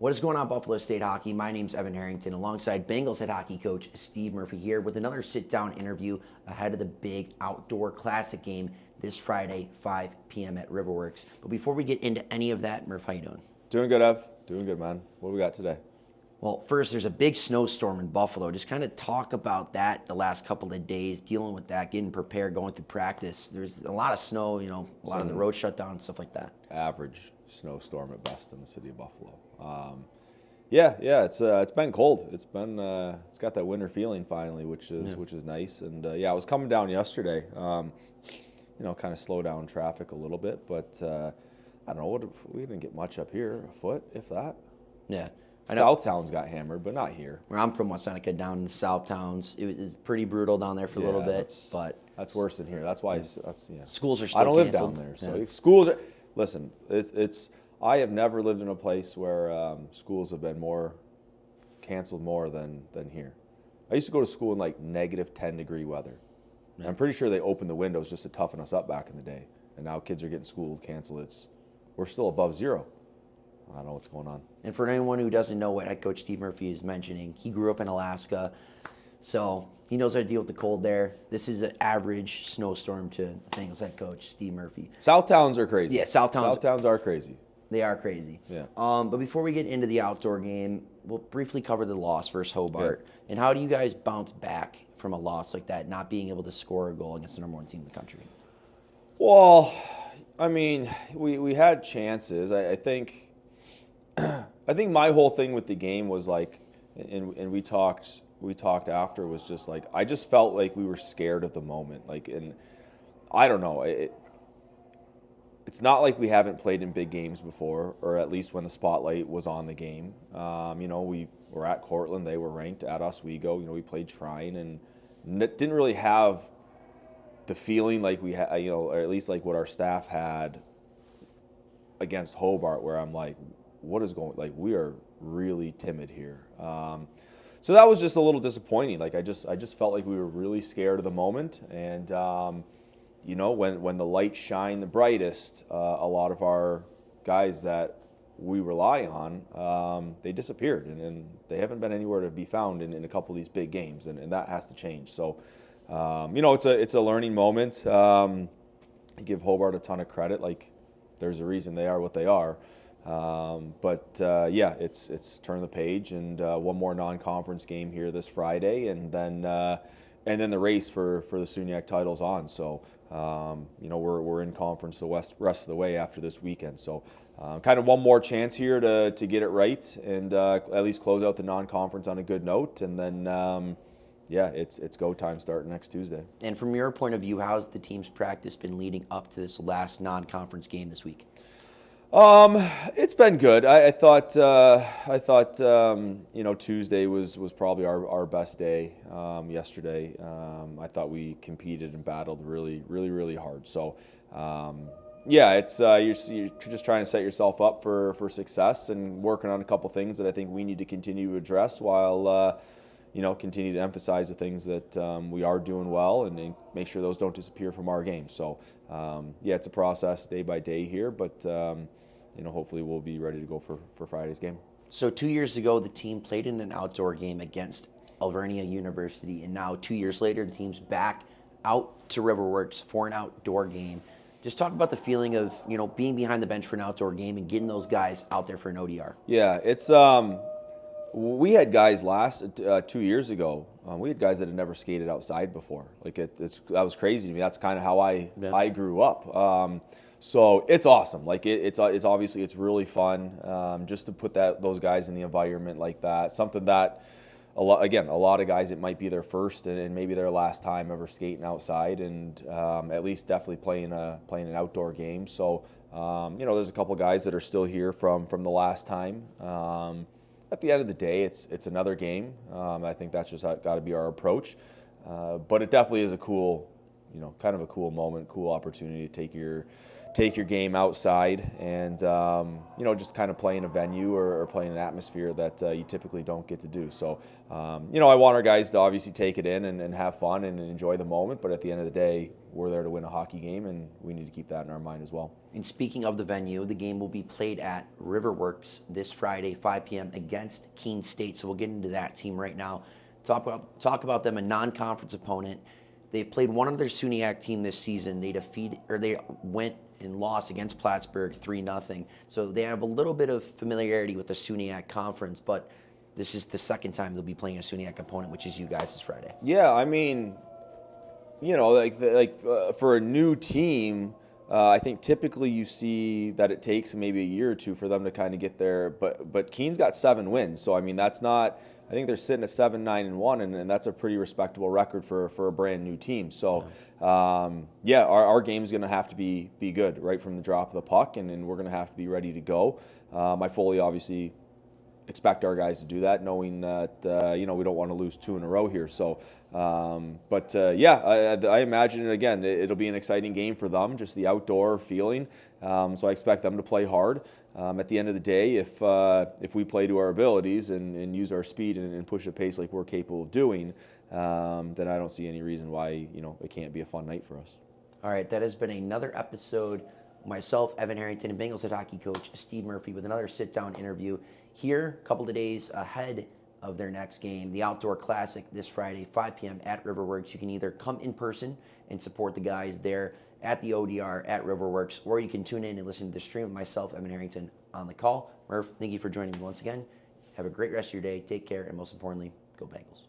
What is going on, Buffalo State Hockey? My name's Evan Harrington, alongside Bengals head hockey coach Steve Murphy here with another sit-down interview ahead of the big outdoor classic game this Friday, 5 p.m. at Riverworks. But before we get into any of that, Murph, how you doing? Doing good, Ev. Doing good, man. What do we got today? Well, first, there's a big snowstorm in Buffalo. Just kind of talk about that the last couple of days, dealing with that, getting prepared, going through practice. There's a lot of snow, a lot of the road shut down, stuff like that. Average snowstorm at best in the city of Buffalo. It's been cold. It's got that winter feeling finally, which is nice. And I was coming down yesterday. Kind of slow down traffic a little bit, but I don't know. We didn't get much up here, a foot, if that. Yeah. South Towns got hammered, but not here. Where I'm from, West Seneca, down in the South Towns, it was pretty brutal down there for a little bit. That's worse than here. That's why schools are still I don't live canceled. down there, so schools are. Listen, I have never lived in a place where schools have been canceled more than here. I used to go to school in like negative 10-degree weather. Yeah. I'm pretty sure they opened the windows just to toughen us up back in the day, and now kids are getting school canceled. We're still above zero. I don't know what's going on. And for anyone who doesn't know what head coach Steve Murphy is mentioning, he grew up in Alaska, so he knows how to deal with the cold there. This is an average snowstorm to Bengals head coach Steve Murphy. South Towns are crazy. Yeah, South Towns are crazy. They are crazy. Yeah. But before we get into the outdoor game, we'll briefly cover the loss versus Hobart. Yeah. And how do you guys bounce back from a loss like that, not being able to score a goal against the number one team in the country? Well, I mean, we had chances. I think my whole thing with the game was like, and we talked after, was just like, I just felt like we were scared of the moment. Like, and I don't know. It's not like we haven't played in big games before, or at least when the spotlight was on the game. We were at Cortland. They were ranked. At Oswego, we played Shrine, and didn't really have the feeling like we had, or at least like what our staff had against Hobart, where I'm like, what is going, like, we are really timid here. So that was just a little disappointing. Like, I just felt like we were really scared of the moment, and when the lights shine the brightest, a lot of our guys that we rely on, they disappeared, and they haven't been anywhere to be found in a couple of these big games, and that has to change. So, it's a learning moment. I give Hobart a ton of credit. Like, there's a reason they are what they are. It's turn the page, and one more non-conference game here this Friday, and then the race for the SUNYAC titles on. So, we're in conference the rest of the way after this weekend. So, kind of one more chance here to get it right, and at least close out the non-conference on a good note, and then it's go time starting next Tuesday. And from your point of view, how's the team's practice been leading up to this last non-conference game this week? It's been good. I thought Tuesday was probably our best day. Yesterday, I thought we competed and battled really, really, really hard. So, it's you're just trying to set yourself up for success, and working on a couple things that I think we need to continue to address, while continue to emphasize the things that we are doing well, and make sure those don't disappear from our game. So, it's a process day by day here, but hopefully we'll be ready to go for Friday's game. So 2 years ago, the team played in an outdoor game against Alvernia University, and now 2 years later, the team's back out to Riverworks for an outdoor game. Just talk about the feeling of, being behind the bench for an outdoor game and getting those guys out there for an ODR. Yeah, it's we had guys 2 years ago. We had guys that had never skated outside before. Like, that was crazy to me. That's kind of how I grew up. So it's awesome. Like, it's obviously, it's really fun, just to put those guys in the environment like that. Something that a lot of guys, it might be their first and maybe their last time ever skating outside, and at least definitely playing an outdoor game. So there's a couple guys that are still here from the last time. At the end of the day, it's another game. I think that's just got to be our approach. But it definitely is a cool, kind of a cool moment, cool opportunity to take your game outside and just kind of play in a venue or play in an atmosphere that you typically don't get to do. So I want our guys to obviously take it in and have fun and enjoy the moment, but at the end of the day, we're there to win a hockey game, and we need to keep that in our mind as well. And speaking of the venue, the game will be played at Riverworks this Friday, 5 p.m. against Keene State. So we'll get into that team right now. Talk about them, a non-conference opponent. They've played one of their SUNYAC team this season. They went and lost against Plattsburgh 3-0. So they have a little bit of familiarity with the SUNYAC conference, but this is the second time they'll be playing a SUNYAC opponent, which is you guys this Friday. Yeah, I mean, for a new team, I think typically you see that it takes maybe a year or two for them to kind of get there. But Keene's got 7 wins, so I mean that's not. I think they're sitting at 7-9-1, and that's a pretty respectable record for a brand new team. So our game's going to have to be good right from the drop of the puck, and we're going to have to be ready to go. I fully obviously expect our guys to do that, knowing that we don't want to lose 2 in a row here. So, I imagine again it'll be an exciting game for them, just the outdoor feeling. So I expect them to play hard. At the end of the day, if we play to our abilities and use our speed and push a pace like we're capable of doing, then I don't see any reason why it can't be a fun night for us. All right, that has been another episode. Myself, Evan Harrington, and Bengals head hockey coach Steve Murphy with another sit-down interview here a couple of days ahead of their next game, the Outdoor Classic this Friday, 5 p.m. at Riverworks. You can either come in person and support the guys there at the ODR at Riverworks, or you can tune in and listen to the stream with myself, Evan Harrington, on the call. Murph, thank you for joining me once again. Have a great rest of your day. Take care, and most importantly, go Bengals.